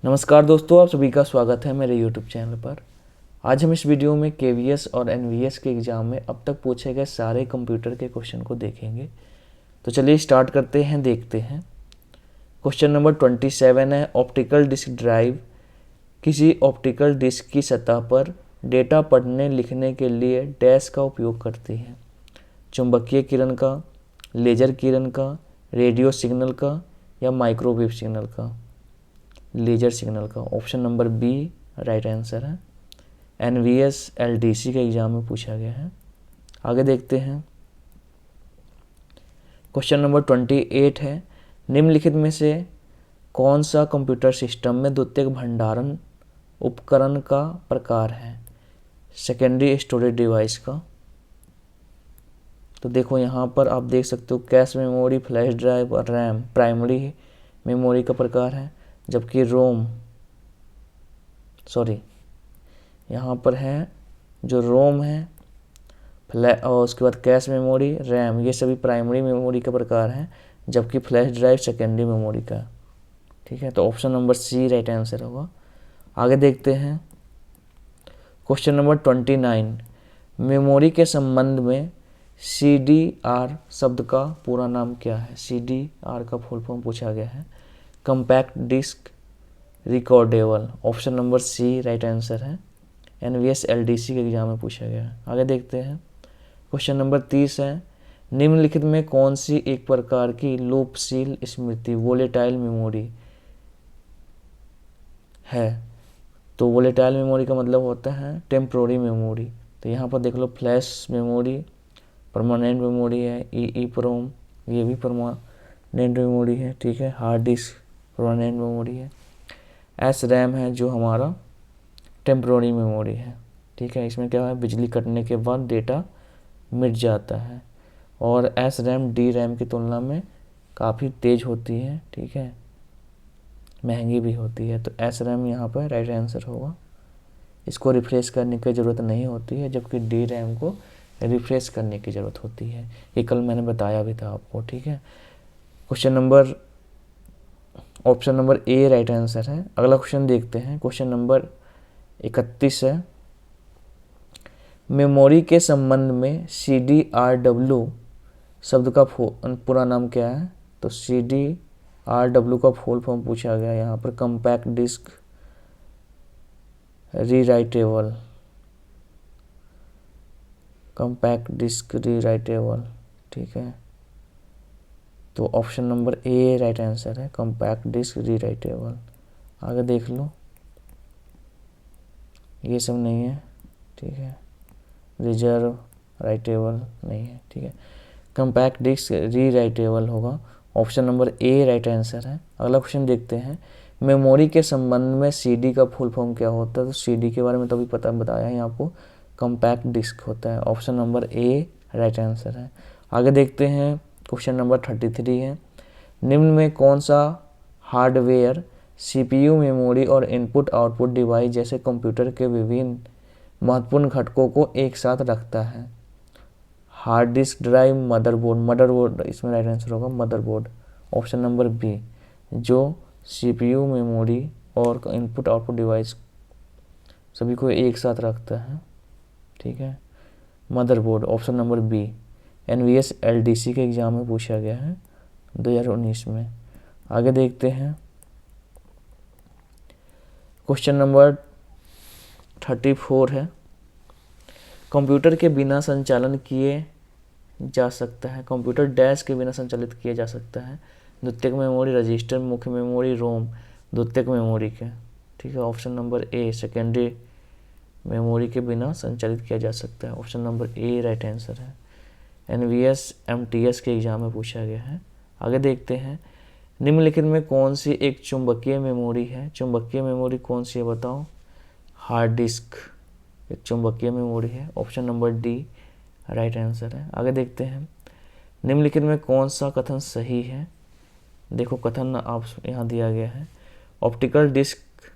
नमस्कार दोस्तों, आप सभी का स्वागत है मेरे YouTube चैनल पर। आज हम इस वीडियो में KVS और NVS के एग्ज़ाम में अब तक पूछे गए सारे कंप्यूटर के क्वेश्चन को देखेंगे। तो चलिए स्टार्ट करते हैं, देखते हैं। क्वेश्चन नंबर 27 है, ऑप्टिकल डिस्क ड्राइव किसी ऑप्टिकल डिस्क की सतह पर डेटा पढ़ने लिखने के लिए डैश का उपयोग करती है। चुंबकीय किरण का, लेज़र किरण का, रेडियो सिग्नल का या माइक्रोवेव सिग्नल का। लेजर सिग्नल का, option number B right answer है। NVS LDC के एग्जाम में पूछा गया है। आगे देखते हैं। क्वेश्चन नंबर 28 है, निम्नलिखित में से कौन सा कंप्यूटर सिस्टम में द्वितीयक भंडारण उपकरण का प्रकार है। सेकेंडरी स्टोरेज डिवाइस का। तो देखो यहाँ पर आप देख सकते हो कैश मेमोरी, फ्लैश ड्राइव और रैम प्राइमरी मेमोरी का प्रकार है, जबकि यहाँ पर है जो रोम है और उसके बाद कैश मेमोरी, रैम, ये सभी प्राइमरी मेमोरी का प्रकार है, जबकि फ्लैश ड्राइव सेकेंडरी मेमोरी का। ठीक है, तो option number C right answer होगा। आगे देखते हैं। क्वेश्चन नंबर 29, मेमोरी के संबंध में CDR शब्द का पूरा नाम क्या है। CDR का फुल फॉर्म पूछा गया है। Compact disc recordable, option number C right answer है। NVS LDC के एग्जाम में पूछा गया है। आगे देखते हैं। क्वेश्चन नंबर 30 है, निम्नलिखित में कौन सी एक प्रकार की लूपशील स्मृति वोलेटाइल मेमोरी है। तो वोलेटाइल मेमोरी का मतलब होता है टेम्पोररी मेमोरी। तो यहाँ पर देख लो, फ्लैश मेमोरी परमानेंट मेमोरी है, EEPROM ये भी परमानेंट मेमोरी है। ठीक है, हार्ड डिस्क परमानेंट मेमोरी है। SRAM है जो हमारा टेम्पोररी मेमोरी है। ठीक है, इसमें क्या है, बिजली कटने के बाद डेटा मिट जाता है और SRAM DRAM की तुलना में काफ़ी तेज़ होती है। ठीक है, महंगी भी होती है। तो SRAM यहाँ पर राइट आंसर होगा। इसको रिफ्रेश करने की ज़रूरत नहीं होती है, जबकि DRAM को रिफ्रेश करने की ज़रूरत होती है। ये कल मैंने बताया भी था आपको। ठीक है, option number A right answer है। अगला क्वेश्चन देखते हैं। क्वेश्चन नंबर 31 है, मेमोरी के संबंध में CDRW शब्द का पूरा नाम क्या है। तो CDRW का फुल फॉर्म पूछा गया यहाँ पर। Compact disc rewritable, compact disc rewritable. ठीक है, तो option number A right answer है, कंपैक्ट डिस्क रीराइटेबल। आगे देख लो, ये सब नहीं है। ठीक है, रिजर्व राइटेबल नहीं है। ठीक है, कंपैक्ट डिस्क रीराइटेबल होगा। Option number A right answer है। अगला क्वेश्चन देखते हैं। मेमोरी के संबंध में CD का फुल फॉर्म क्या होता है। तो CD के बारे में तो अभी बताया है आपको, कंपैक्ट डिस्क होता है। Option number A right answer है। आगे देखते हैं। क्वेश्चन नंबर 33 है, निम्न में कौन सा हार्डवेयर CPU, मेमोरी और इनपुट आउटपुट डिवाइस जैसे कंप्यूटर के विभिन्न महत्वपूर्ण घटकों को एक साथ रखता है। हार्ड डिस्क ड्राइव, मदरबोर्ड इसमें राइट आंसर होगा मदरबोर्ड। ऑप्शन नंबर बी, जो CPU, मेमोरी और इनपुट आउटपुट डिवाइस सभी को एक साथ रखता है। ठीक है, motherboard, option number B. NVS LDC के एग्जाम में पूछा गया है 2019 में। आगे देखते हैं। क्वेश्चन नंबर 34 है, कंप्यूटर के बिना संचालन किए जा सकता है। कंप्यूटर डैश के बिना संचालित किया जा सकता है। द्वितीयक मेमोरी, रजिस्टर, मुख्य मेमोरी, रोम द्वितीयक मेमोरी के। ठीक है, option number a secondary memory के बिना संचालित किया जा सकता है। Option number A right answer है। NVS MTS के एग्जाम में पूछा गया है। आगे देखते हैं। निम्नलिखित में कौन सी एक चुंबकीय मेमोरी है। चुंबकीय मेमोरी कौन सी है बताओ। हार्ड डिस्क एक चुंबकीय मेमोरी है। Option number D right answer है। आगे देखते हैं। निम्नलिखित में कौन सा कथन सही है। देखो कथन आप यहाँ दिया गया है, ऑप्टिकल डिस्क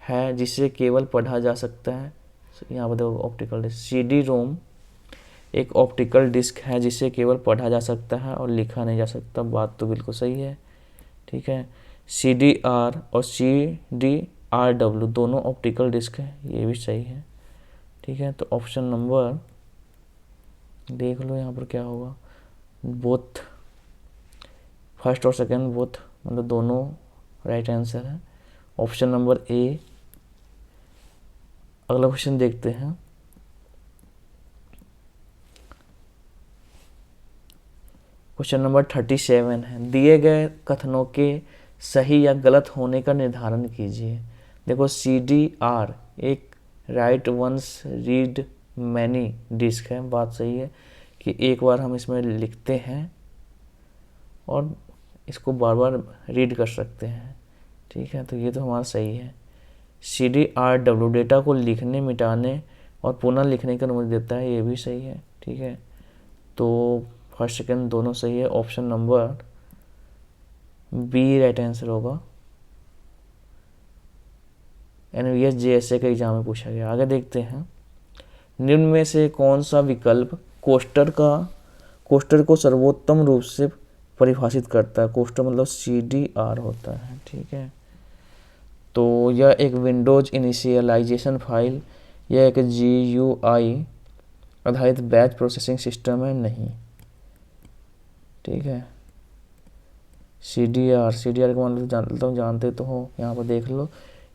है जिसे केवल पढ़ा जा सकता है। यहाँ पर देखो ऑप्टिकल डिस्क। CD-ROM एक ऑप्टिकल डिस्क है जिसे केवल पढ़ा जा सकता है और लिखा नहीं जा सकता। बात तो बिल्कुल सही है। ठीक है, CDR और CDRW दोनों ऑप्टिकल डिस्क है, ये भी सही है। ठीक है, तो ऑप्शन नंबर देख लो यहाँ पर क्या होगा, बोथ फर्स्ट और सेकंड बोथ मतलब दोनों राइट आंसर है, ऑप्शन नंबर ए। अगला क्वेश्चन देखते हैं। क्वेश्चन नंबर 37 है, दिए गए कथनों के सही या गलत होने का निर्धारण कीजिए। देखो CDR एक write once read many disc है, बात सही है कि एक बार हम इसमें लिखते हैं और इसको बार बार रीड कर सकते हैं। ठीक है, तो ये तो हमारा सही है। CDRW डेटा को लिखने, मिटाने और पुनः लिखने की अनुमति देता है, ये भी सही है। ठीक है, तो फर्स्ट सेकंड दोनों सही है, option number B right answer होगा। NVS JSA के एग्जाम में पूछा गया। आगे देखते हैं, निम्न में से कौन सा विकल्प कोष्टर को सर्वोत्तम रूप से परिभाषित करता है। कोष्टर मतलब CDR होता है। ठीक है, तो यह एक विंडोज इनिशियलाइजेशन फाइल, यह एक GUI आधारित बैच प्रोसेसिंग सिस्टम है, नहीं। ठीक है, CDR का मतलब जानते तो हो, यहाँ पर देख लो,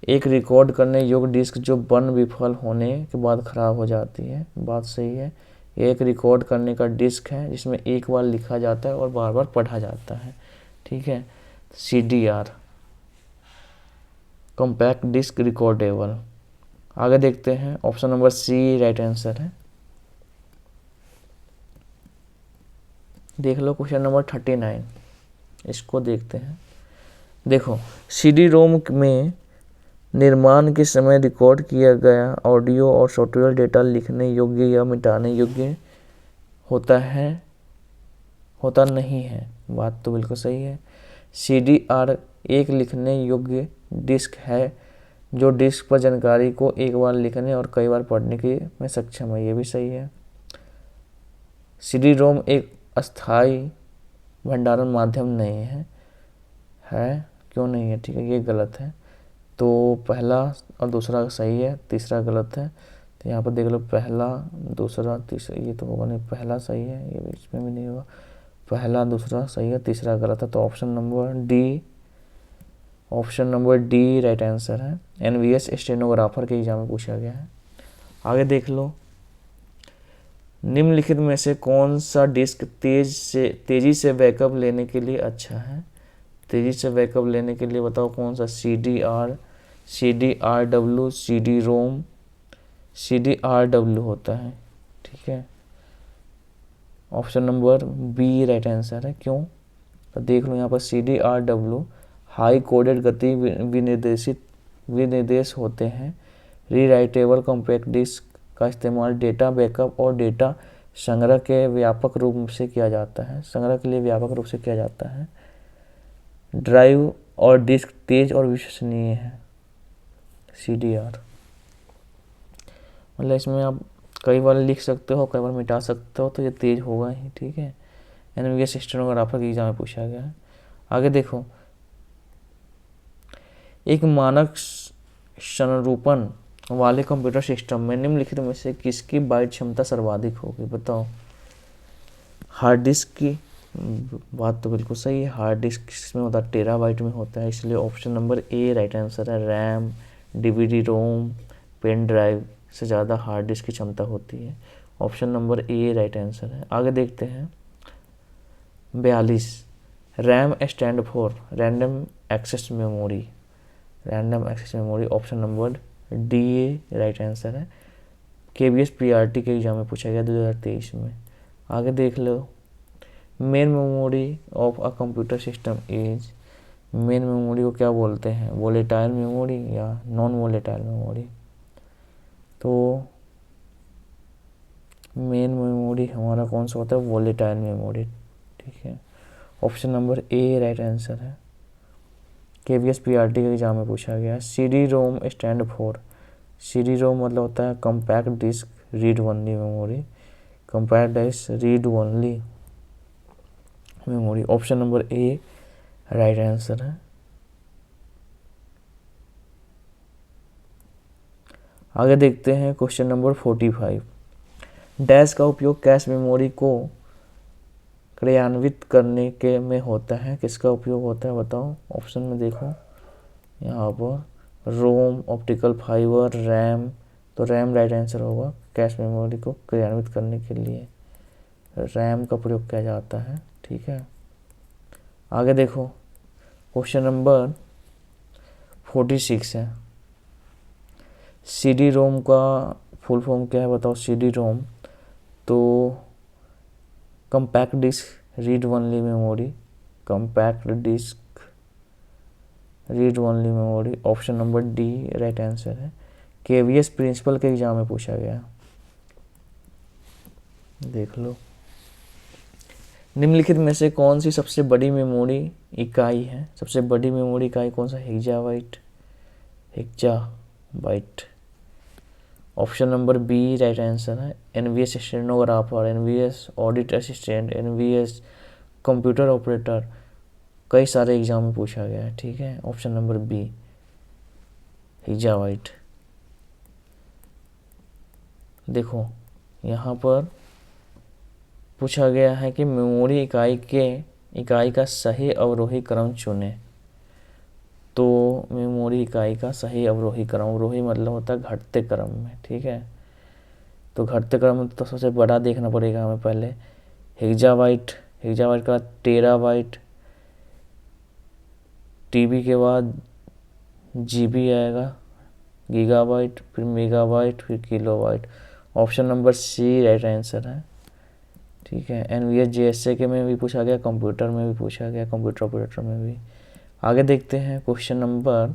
एक रिकॉर्ड करने योग्य डिस्क जो बर्न विफल होने के बाद खराब हो जाती है, बात सही है। एक रिकॉर्ड करने का डिस्क है जिसमें एक बार लिखा जाता है और बार बार पढ़ा जाता है। ठीक है, CDR कॉम्पैक्ट डिस्क रिकॉर्डेबल। आगे देखते हैं, option number C right answer है। देख लो क्वेश्चन नंबर 39, इसको देखते हैं। देखो CD-ROM में निर्माण के समय रिकॉर्ड किया गया ऑडियो और सॉफ्टवेयर डेटा लिखने योग्य या मिटाने योग्य होता नहीं है, बात तो बिल्कुल सही है। CDR एक लिखने योग्य डिस्क है जो डिस्क पर जानकारी को एक बार लिखने और कई बार पढ़ने के में सक्षम है, ये भी सही है। CD-ROM एक अस्थायी भंडारण माध्यम नहीं है, क्यों नहीं है? ठीक है, ये गलत है। तो पहला और दूसरा सही है, तीसरा गलत है। तो यहाँ पर देख लो, पहला दूसरा तीसरा, ये तो होगा नहीं, पहला सही है, ये बीच में भी नहीं होगा। पहला दूसरा सही है, तीसरा गलत है, तो option number D right answer है। NVS स्टेनोग्राफर के एग्जाम में पूछा गया है। आगे देख लो, निम्नलिखित में से कौन सा डिस्क तेजी से बैकअप लेने के लिए अच्छा है। तेजी से बैकअप लेने के लिए बताओ कौन सा, CDR, CDRW, CD-ROM, CDRW होता है। ठीक है, option number B right answer है। क्यों, तो देख लो यहाँ पर CDRW हाई कोडेड गति विनिर्देश होते हैं। रीराइटेबल कॉम्पैक्ट डिस्क का इस्तेमाल डेटा बैकअप और डेटा संग्रह के व्यापक रूप से किया जाता है, संग्रह के लिए व्यापक रूप से किया जाता है। ड्राइव और डिस्क तेज और विश्वसनीय है, CDR। मतलब इसमें आप कई बार लिख सकते हो, कई बार मिटा सकते हो, तो ये तेज होगा ही। ठीक है, NVS स्टेनोग्राफर के एग्जाम में पूछा गया है। आगे देखो, एक मानक संरूपण वाले कंप्यूटर सिस्टम में निम्नलिखित में से किसकी बाइट क्षमता सर्वाधिक होगी, बताओ। हार्ड डिस्क की, बात तो बिल्कुल सही है। हार्ड डिस्क में होता है, टेराबाइट में होता है, इसलिए option number A right answer है। रैम, DVD-ROM, पेन ड्राइव से ज़्यादा हार्ड डिस्क की क्षमता होती है, option number A right answer है। आगे देखते हैं 42, RAM stand for random access memory, option number D right answer है। KBS PRT के एग्जाम में पूछा गया 2023 में। आगे देख लो, main memory of a computer system is, main memory को क्या बोलते हैं, वोलेटाइल मेमोरी या नॉन वोलेटाइल मेमोरी। तो मेन मेमोरी हमारा कौन सा होता है, वोलेटाइल मेमोरी। ठीक है, option number A right answer है। KBS PRT के एग्जाम में पूछा गया। CD-ROM स्टैंड फॉर, CD-ROM मतलब होता है compact disc read only memory, compact disc read only memory, option number A right answer है। आगे देखते हैं क्वेश्चन नंबर 45। डैश का उपयोग कैश मेमोरी को क्रियान्वित करने के में होता है, किसका उपयोग होता है बताओ। ऑप्शन में देखो यहाँ पर रोम, ऑप्टिकल फाइबर, रैम। तो रैम राइट आंसर होगा। कैश मेमोरी को क्रियान्वित करने के लिए रैम का प्रयोग किया जाता है। ठीक है, आगे देखो क्वेश्चन नंबर 46 है। CD रोम का फुल फॉर्म क्या है बताओ। CD रोम तो compact disc read only memory, compact disc read only memory. Option number D right answer है। KVS प्रिंसिपल के एग्जाम में पूछा गया, देख लो। निम्नलिखित में से कौन सी सबसे बड़ी मेमोरी इकाई है। सबसे बड़ी मेमोरी इकाई कौन सा। Hexabyte. Option number B right answer है। NVS stenographer, NVS audit assistant, NVS computer operator, कई सारे एग्जाम में पूछा गया है। ठीक है, ऑप्शन नंबर बी हेक्साबाइट। देखो यहाँ पर पूछा गया है कि मेमोरी इकाई का सही अवरोही क्रम चुने। तो मेमोरी इकाई का सही अवरोही क्रम, अवरोही मतलब होता है घटते क्रम में। ठीक है, तो घटते क्रम में तो सबसे बड़ा देखना पड़ेगा हमें पहले। हेक्साबाइट के बाद टेराबाइट, TB के बाद GB आएगा, गीगाबाइट, फिर मेगाबाइट, फिर kilobyte. Option number C right answer है। ठीक है, NVS JSA के में भी पूछा गया, कंप्यूटर में भी पूछा गया, कंप्यूटर ऑपरेटर में भी। आगे देखते हैं क्वेश्चन नंबर,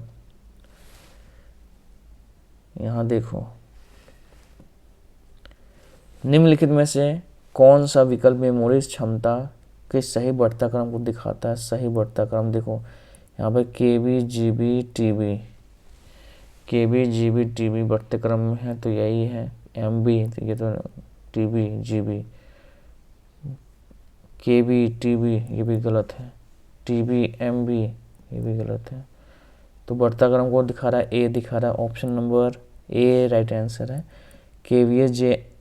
यहाँ देखो निम्नलिखित में से कौन सा विकल्प मेमोरी क्षमता के सही बढ़ता क्रम को दिखाता है। सही बढ़ता क्रम देखो यहाँ पे KB GB TB बढ़ते क्रम में है, तो यही है। MB ये तो TB GB, KB TB ये भी गलत है, TB MB ये भी गलत है। तो बढ़ता क्रम को दिखा रहा है, ए दिखा रहा है। Option number A right answer है।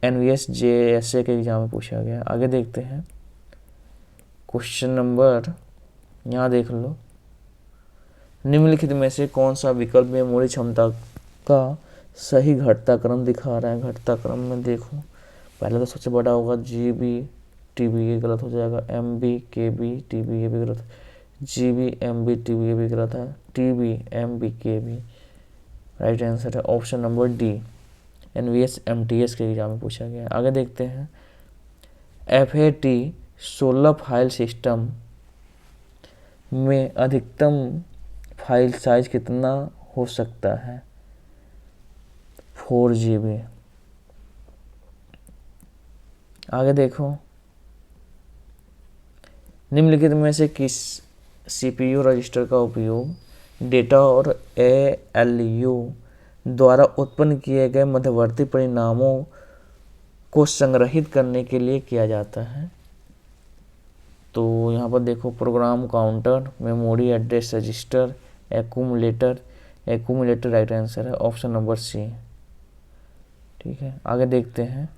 NVS JSA के एग्जाम में पूछा गया। आगे देखते हैं क्वेश्चन नंबर, यहाँ देख लो निम्नलिखित में से कौन सा विकल्प मेमोरी क्षमता का सही घटता क्रम दिखा रहा है। घटता क्रम में देखो पहले तो सबसे बड़ा होगा GB TB, ये गलत हो जाएगा। MB KB TB ये भी गलत है। GB MB TB ये भी गलत है। TB MB KB right answer है। Option number D NVS MTS के एग्जाम में पूछा गया। आगे देखते हैं FAT 16 फाइल सिस्टम में अधिकतम फाइल साइज कितना हो सकता है। 4 GB। आगे देखो निम्नलिखित में से किस CPU रजिस्टर का उपयोग डेटा और ALU द्वारा उत्पन्न किए गए मध्यवर्ती परिणामों को संग्रहित करने के लिए किया जाता है। तो यहाँ पर देखो program counter, memory address register, accumulator right answer है। Option number C. ठीक है, आगे देखते हैं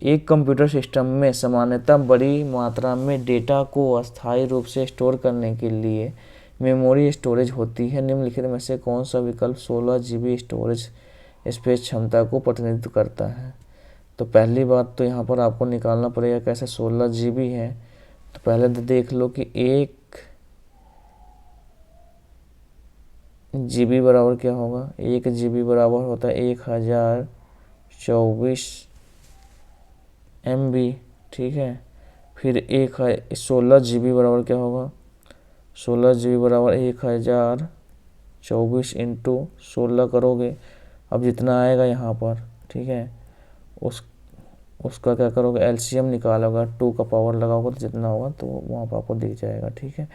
एक कंप्यूटर सिस्टम में सामान्यतः बड़ी मात्रा में डेटा को अस्थायी रूप से स्टोर करने के लिए मेमोरी स्टोरेज होती है। निम्नलिखित में से कौन सा विकल्प 16 GB स्टोरेज स्पेस क्षमता को प्रतिनिधित्व करता है। तो पहली बात तो यहाँ पर आपको निकालना पड़ेगा कैसे 16 GB है। तो पहले तो देख लो कि 1 GB बराबर क्या होगा। 1 GB बराबर होता है 1024 MB। ठीक है, फिर 16 GB बराबर क्या होगा। 16 GB बराबर 1024 इंटू 16 करोगे, अब जितना आएगा यहाँ पर। ठीक है, उसका क्या करोगे LCM निकालोगे, 2 का पावर लगाओगे तो जितना होगा तो वहाँ पर आपको दिख जाएगा। ठीक है,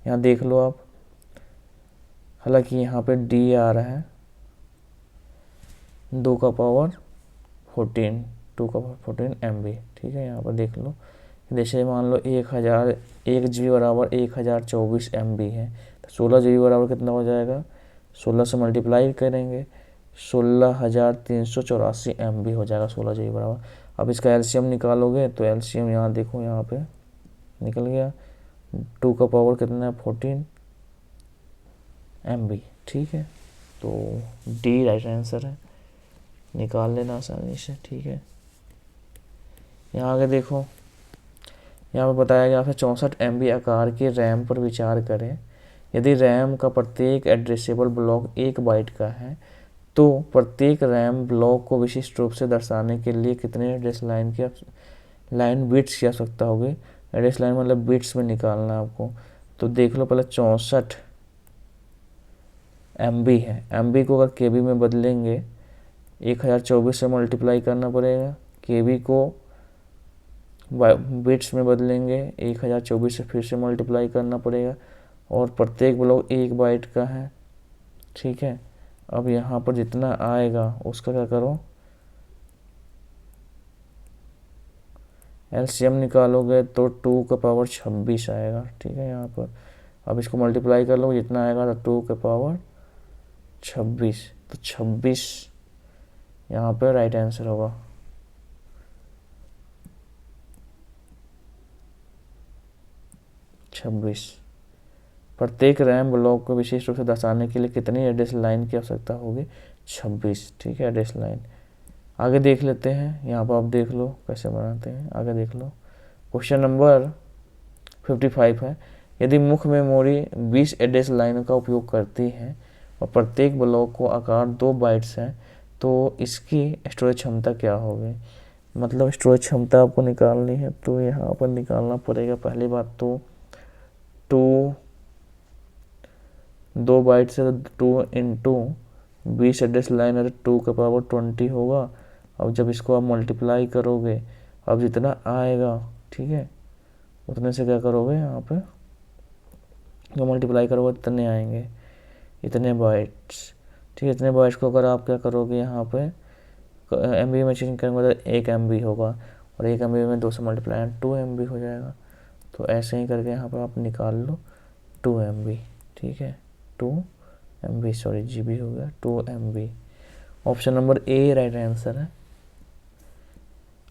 यहाँ देख लो आप, हालांकि यहाँ पे D आ रहा है 2 का पावर 14 MB। ठीक है, यहाँ पर देख लो जैसे मान लो 1 GB बराबर 1024 MB है, तो 16 GB बराबर कितना हो जाएगा 16 से मल्टीप्लाई करेंगे 16,384 MB हो जाएगा 16 GB बराबर। अब इसका एलसीएम निकालोगे तो एलसीएम यहाँ देखो, यहाँ पे निकल गया 2 का पावर कितना है 14 MB। ठीक है, तो डी राइट आंसर है, निकाल लेना आसानी से। ठीक है, यहाँ आगे देखो, यहाँ पर बताया गया है 64 MB आकार के रैम पर विचार करें। यदि रैम का प्रत्येक एड्रेसेबल ब्लॉक 1 बाइट का है तो प्रत्येक रैम ब्लॉक को विशिष्ट रूप से दर्शाने के लिए कितने एड्रेस लाइन बिट्स की आवश्यकता होगी। एड्रेस लाइन मतलब बिट्स में निकालना है आपको। तो देख लो, पहले 64 MB है, MB को अगर KB में बदलेंगे 1024 से मल्टीप्लाई करना पड़ेगा, KB को बिट्स में बदलेंगे 1024 से फिर से मल्टीप्लाई करना पड़ेगा, और प्रत्येक ब्लॉक 1 बाइट का है। ठीक है, अब यहाँ पर जितना आएगा उसका क्या करो, एलसीएम निकालोगे तो 2 का पावर 26 आएगा। ठीक है, यहाँ पर अब इसको मल्टीप्लाई कर लो, जितना आएगा तो 2 का पावर 26, तो 26 यहाँ पर राइट आंसर होगा। प्रत्येक रैम ब्लॉक को विशेष रूप से दर्शाने के लिए कितनी एड्रेस लाइन की आवश्यकता होगी, 26। ठीक है, एड्रेस लाइन आगे देख लेते हैं। यहाँ पर आप देख लो कैसे बनाते हैं, आगे देख लो। क्वेश्चन नंबर 55 है, यदि मुख्य मेमोरी 20 एड्रेस लाइन का उपयोग करती है और प्रत्येक ब्लॉक को आकार 2 बाइट्स है तो इसकी स्टोरेज क्षमता क्या होगी। मतलब स्टोरेज क्षमता आपको निकालनी है, तो यहाँ पर निकालना पड़ेगा। पहली बात तो 2 बाइट से 2 इंटू 20 एड्रेस लाइन है, 2 का पावर 20 होगा। अब जब इसको आप मल्टीप्लाई करोगे, अब जितना आएगा, ठीक है, उतने से क्या करोगे, यहाँ पे जो मल्टीप्लाई करोगे इतने आएंगे, इतने बाइट्स। ठीक है, इतने बाइट्स को अगर आप क्या करोगे, यहाँ पे MB में चेंज करेंगे तो 1 MB होगा, और 1 MB में 2 से मल्टीप्लाई 2 MB हो जाएगा। तो ऐसे ही करके यहाँ पर आप निकाल लो 2 MB। ठीक है, 2 MB, सॉरी GB हो गया, 2 MB। Option number A right answer है।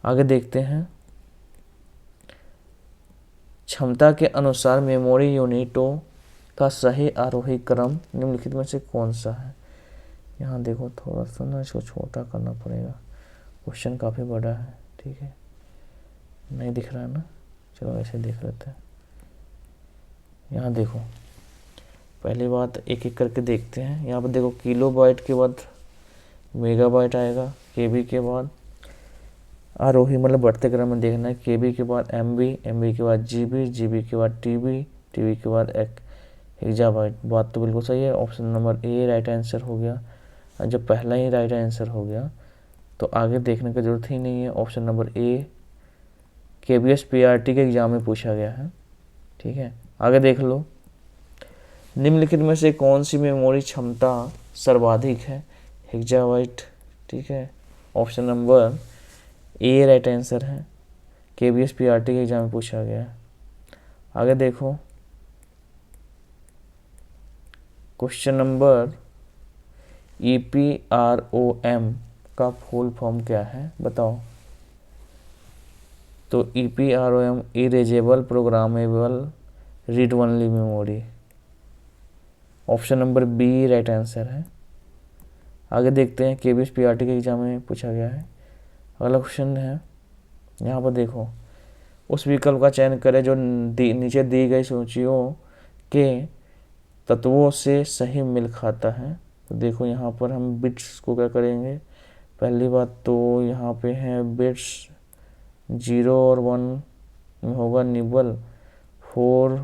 आगे देखते हैं, क्षमता के अनुसार मेमोरी यूनिटों का सही आरोही क्रम निम्नलिखित में से कौन सा है। यहाँ देखो, थोड़ा सा ना इसको छोटा करना पड़ेगा, क्वेश्चन काफ़ी बड़ा है। ठीक है, नहीं दिख रहा है ना, चलो ऐसे देख लेते हैं। यहाँ देखो, पहली बात एक एक करके देखते हैं। यहाँ पर देखो, किलो बाइट के बाद मेगाबाइट आएगा, KB के बाद आरोही मतलब बढ़ते क्रम में देखना है, KB के बाद MB, MB के बाद GB, GB के बाद TB, TB के बाद एक्जाबाइट। बात तो बिल्कुल सही है, option number A right answer हो गया। जब पहला ही राइट आंसर हो गया तो आगे देखने की जरूरत ही नहीं है। ऑप्शन नंबर ए KBS PRT के एग्जाम में पूछा गया है। ठीक है, आगे देख लो, निम्नलिखित में से कौन सी मेमोरी क्षमता सर्वाधिक है, हेक्साबाइट। ठीक है, option number A right answer है, KBS PRT के एग्जाम में पूछा गया है। आगे देखो, क्वेश्चन नंबर EPROM का फुल फॉर्म क्या है, बताओ। तो EPROM erasable programmable read only memory, option number B right answer है। आगे देखते हैं, KBS PRT के एग्जाम में पूछा गया है। अगला क्वेश्चन है, यहाँ पर देखो, उस विकल्प का चयन करें जो नीचे दी गई सूचियों के तत्वों से सही मेल खाता है। तो देखो, यहाँ पर हम बिट्स को क्या करेंगे, पहली बात तो यहाँ पे है बिट्स 0 और 1 में होगा निबल 4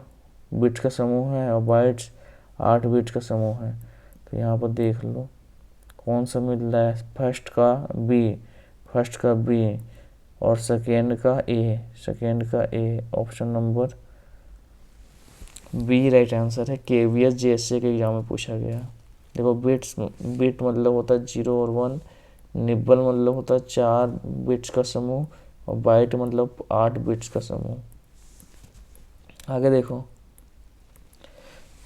बिट्स का समूह है, और बाइट्स 8 बिट्स का समूह है। तो यहाँ पर देख लो कौन सा मिल रहा है, फर्स्ट का बी और सेकेंड का A, option number B right answer है। KVS JSA के एग्जाम में पूछा गया। देखो, बिट मतलब होता है 0 और 1, निब्बल मतलब होता है 4 बिट्स का समूह, और बाइट मतलब 8 बिट्स का समूह। आगे देखो,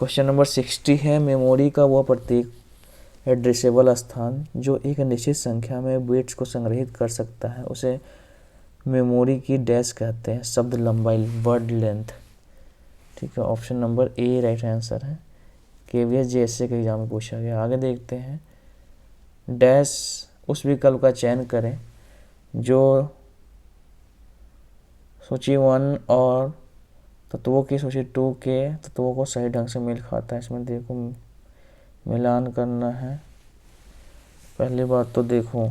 क्वेश्चन नंबर 60 है, मेमोरी का वह प्रतीक एड्रेसेबल स्थान जो एक निश्चित संख्या में बिट्स को संग्रहित कर सकता है उसे मेमोरी की डैश कहते हैं, शब्द लंबाई, वर्ड लेंथ। ठीक है, option number A right answer है। केवीएस जेएसए के एग्जाम में पूछा गया। आगे देखते हैं, डैश उस विकल्प का चयन करें जो सूची 1 और तत्वों की सूची 2 के तत्वों को सही ढंग से मेल खाता है। इसमें देखो मिलान करना है। पहली बात तो देखो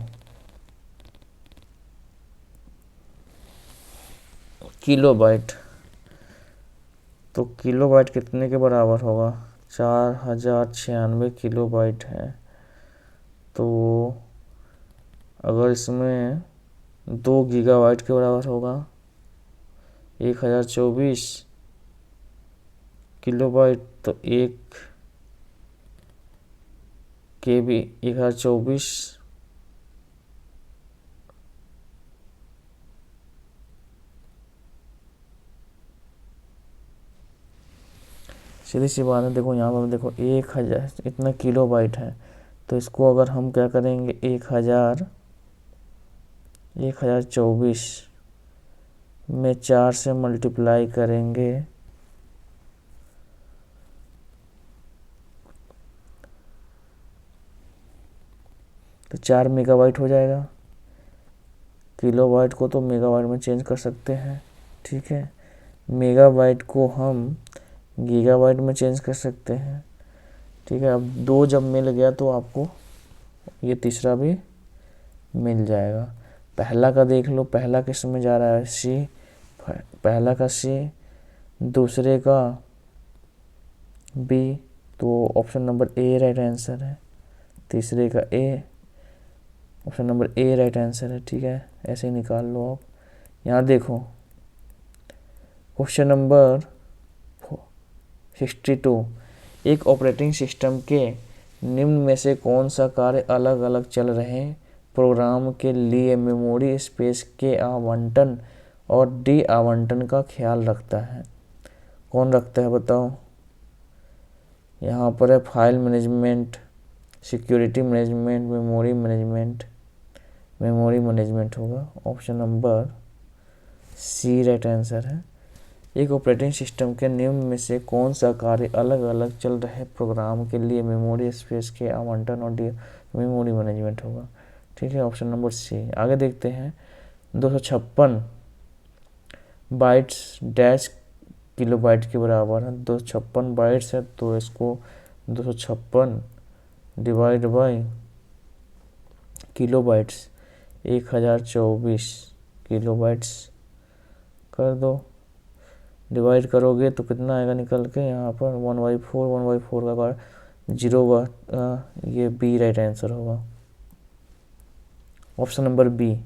किलोबाइट, तो किलोबाइट कितने के बराबर होगा? 4096 किलोबाइट है। तो अगर इसमें 2 गीगाबाइट के बराबर होगा 1024 किलोबाइट, तो 1 KB 1024 सीधी सी बात है। देखो यहाँ पर देखो 1000 इतना किलोबाइट है, तो इसको अगर हम क्या करेंगे 1024 में 4 से मल्टीप्लाई करेंगे तो 4 मेगाबाइट हो जाएगा। किलोबाइट को तो मेगाबाइट में चेंज कर सकते हैं। ठीक है, मेगाबाइट को हम गीगाबाइट में चेंज कर सकते हैं। ठीक है, अब 2 जब मिल गया तो आपको ये तीसरा भी मिल जाएगा। पहला का देख लो, पहला किस में जा रहा है? सी, पहला का सी, दूसरे का बी, तो option number A right answer है। तीसरे का A, option number A right answer है। ठीक है, ऐसे ही निकाल लो आप। यहाँ देखो क्वेश्चन नंबर 62, एक ऑपरेटिंग सिस्टम के निम्न में से कौन सा कार्य अलग अलग चल रहे प्रोग्राम के लिए मेमोरी स्पेस के आवंटन और डी आवंटन का ख्याल रखता है? कौन रखता है बताओ? यहाँ पर है file management, security management, memory management. Memory management होगा, option number C right answer है। एक ऑपरेटिंग सिस्टम के निम्न में से कौन सा कार्य अलग अलग चल रहे प्रोग्राम के लिए मेमोरी स्पेस के आवंटन और मेमोरी मैनेजमेंट होगा। ठीक है, ऑप्शन नंबर सी। आगे देखते हैं, 256 बाइट्स डैश किलोबाइट के बराबर है। 256 बाइट्स है, तो इसको 256 डिवाइड बाई किलोबाइट्स 1024 किलोबाइट्स कर दो। डिवाइड करोगे तो कितना आएगा निकल के? यहाँ पर 1/4, 1/4 का बार 0 ये बी राइट आंसर होगा, ऑप्शन नंबर बी।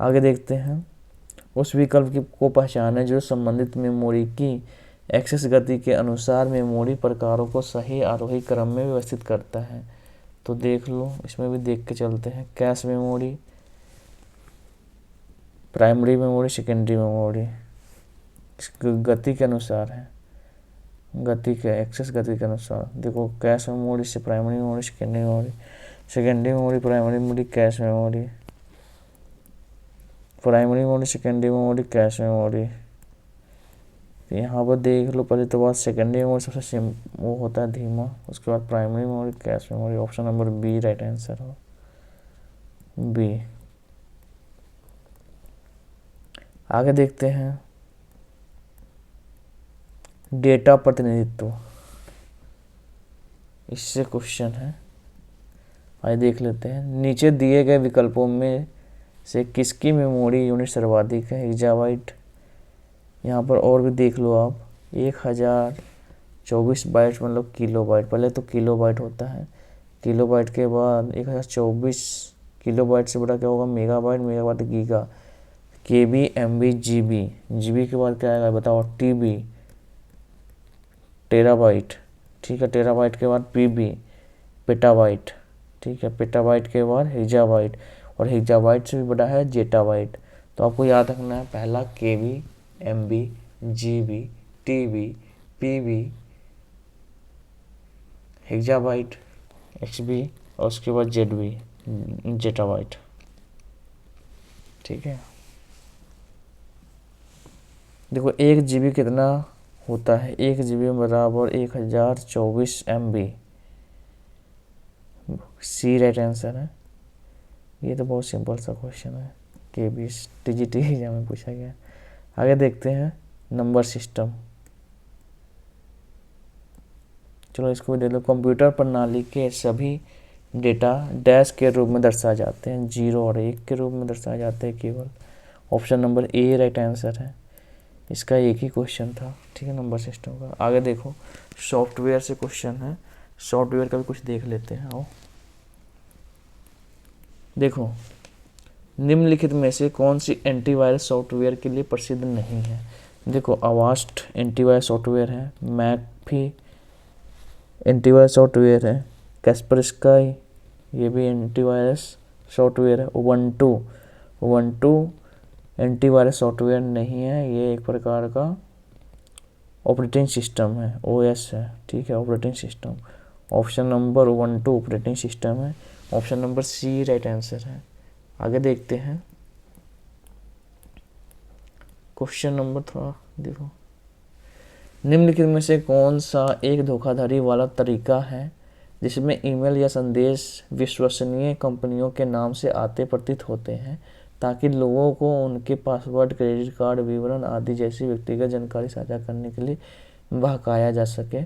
आगे देखते हैं, उस विकल्प को पहचानें जो संबंधित मेमोरी की एक्सेस गति के अनुसार मेमोरी प्रकारों को सही आरोही क्रम में व्यवस्थित करता है। तो देख लो, इसमें भी देख के चलते हैं। Cache memory, primary memory, secondary memory गति के अनुसार है, गति के एक्सेस गति के अनुसार। देखो कैश मेमोरी से primary memory, secondary memory, secondary memory, primary memory, cache memory, primary memory, secondary memory, cache memory. यहाँ पर देख लो, पहले तो बात सेकेंडरी मेमोरी सबसे वो होता है धीमा, उसके बाद primary memory, cache memory. Option number B right answer हो, बी। आगे देखते हैं, डेटा प्रतिनिधित्व, इससे क्वेश्चन है, आइए देख लेते हैं। नीचे दिए गए विकल्पों में से किसकी मेमोरी यूनिट सर्वाधिक है? गीगाबाइट। यहाँ पर और भी देख लो आप, 1024 बाइट मतलब किलोबाइट, पहले तो किलोबाइट होता है, किलोबाइट के बाद 1024 किलोबाइट से बड़ा क्या होगा? Megabyte, megabyte giga, KB, MB, GB, GB के बाद क्या आएगा बताओ? TB, terabyte. ठीक है, टेराबाइट के बाद PB, पेटाबाइट। ठीक है, पेटाबाइट के बाद हेक्साबाइट, और हेक्साबाइट से भी बड़ा है जेटाबाइट। तो आपको याद रखना है, पहला KB, MB, GB, TB, PB, हेक्साबाइट, HB, और उसके बाद ZB जेटाबाइट, ठीक है। देखो 1 GB कितना होता है, 1 GB बराबर 1024 MB, सी राइट आंसर है। ये तो बहुत सिंपल सा क्वेश्चन है, KB TGT एग्जाम में पूछा गया। आगे देखते हैं नंबर सिस्टम। चलो इसको भी देख लो। कंप्यूटर प्रणाली के सभी डेटा डैश के रूप में दर्शाए जाते हैं, 0 और 1 के रूप में दर्शाए जाते हैं केवल। Option number A right answer है। इसका एक ही क्वेश्चन था, ठीक है, नंबर सिस्टम का। आगे देखो सॉफ्टवेयर से क्वेश्चन है, सॉफ्टवेयर का भी कुछ देख लेते हैं। आओ देखो, निम्नलिखित में से कौन सी एंटीवायरस सॉफ्टवेयर के लिए प्रसिद्ध नहीं है। देखो अवास्ट एंटीवायरस सॉफ्टवेयर है, मैकफी एंटीवायरस सॉफ्टवेयर है, कैस्परस्काई ये भी एंटीवायरस सॉफ्टवेयर है, उबंटू एंटीवायरस सॉफ्टवेयर नहीं है, ये एक प्रकार का ऑपरेटिंग सिस्टम है, OS है, ठीक है, operating system. Option number Ubuntu operating system है। Option number C right answer है। आगे देखते हैं क्वेश्चन नंबर, थोड़ा देखो, निम्नलिखित में से कौन सा एक धोखाधड़ी वाला तरीका है जिसमें ईमेल या संदेश विश्वसनीय कंपनियों के नाम से आते प्रतीत होते हैं ताकि लोगों को उनके पासवर्ड, क्रेडिट कार्ड विवरण आदि जैसी व्यक्तिगत जानकारी साझा करने के लिए बहकाया जा सके।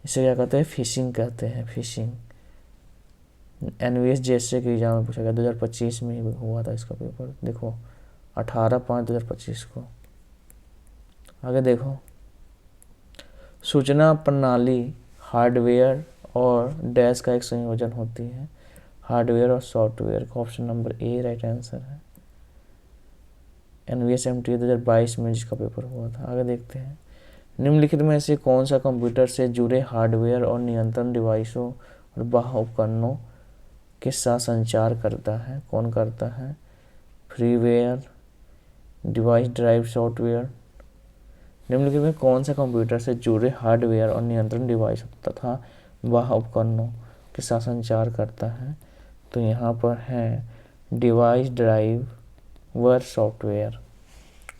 इसे क्या कहते हैं, फिशिंग कहते हैं, फिशिंग। NVS JSA के एग्जाम में पूछा गया, 2025 में ही हुआ था इसका पेपर। देखो 18/5/2025 को। आगे देखो, सूचना प्रणाली हार्डवेयर और डैश का एक संयोजन होती है, हार्डवेयर और सॉफ्टवेयर का। Option number A right answer है। NVS MT 2022 में जिसका पेपर हुआ था। आगे देखते हैं, निम्नलिखित में से कौन सा कंप्यूटर से जुड़े हार्डवेयर और नियंत्रण डिवाइसों और बाह्य उपकरणों के साथ संचार करता है, कौन करता है, फ्रीवेयर, डिवाइस ड्राइव सॉफ्टवेयर। निम्नलिखित में कौन सा कंप्यूटर से जुड़े हार्डवेयर और नियंत्रण डिवाइस तथा बाह्य उपकरणों के साथ संचार करता है, तो यहाँ पर है device driver software,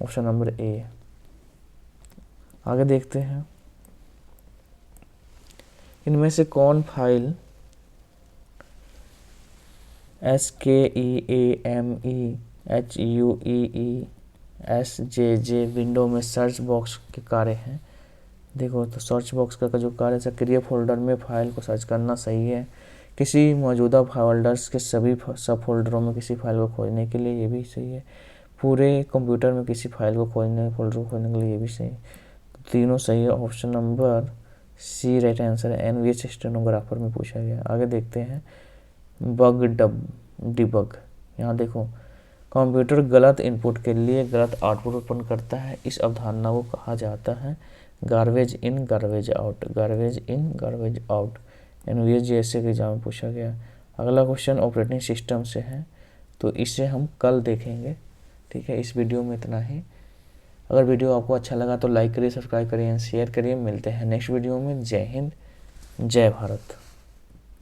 option number ए। आगे देखते हैं, इनमें से कौन फाइल SKEAMEHUEESJJ विंडो में सर्च बॉक्स के कार्य हैं। देखो तो सर्च बॉक्स का जो कार्य है, सक्रिय फोल्डर में फाइल को सर्च करना सही है। किसी मौजूदा फोल्डर्स के सभी सब फोल्डरों में किसी फाइल को खोजने के लिए, ये भी सही है। पूरे कंप्यूटर में किसी फाइल को खोजने, फोल्डर को खोजने के लिए, ये भी सही है। तीनों सही है। Option number C right answer है। NVS स्टेनोग्राफर में पूछा गया। आगे देखते हैं बग डिबग। यहाँ देखो, कंप्यूटर गलत इनपुट के लिए गलत आउटपुट उत्पन्न करता है। इस अवधारणा को कहा जाता है garbage in garbage out, garbage in garbage out. NVS JSA के एग्जाम में पूछा गया। अगला क्वेश्चन ऑपरेटिंग सिस्टम से है, तो इसे हम कल देखेंगे, ठीक है। इस वीडियो में इतना ही। अगर वीडियो आपको अच्छा लगा तो लाइक करिए, सब्सक्राइब करिए, शेयर करिए। मिलते हैं नेक्स्ट वीडियो में। जय हिंद, जय भारत।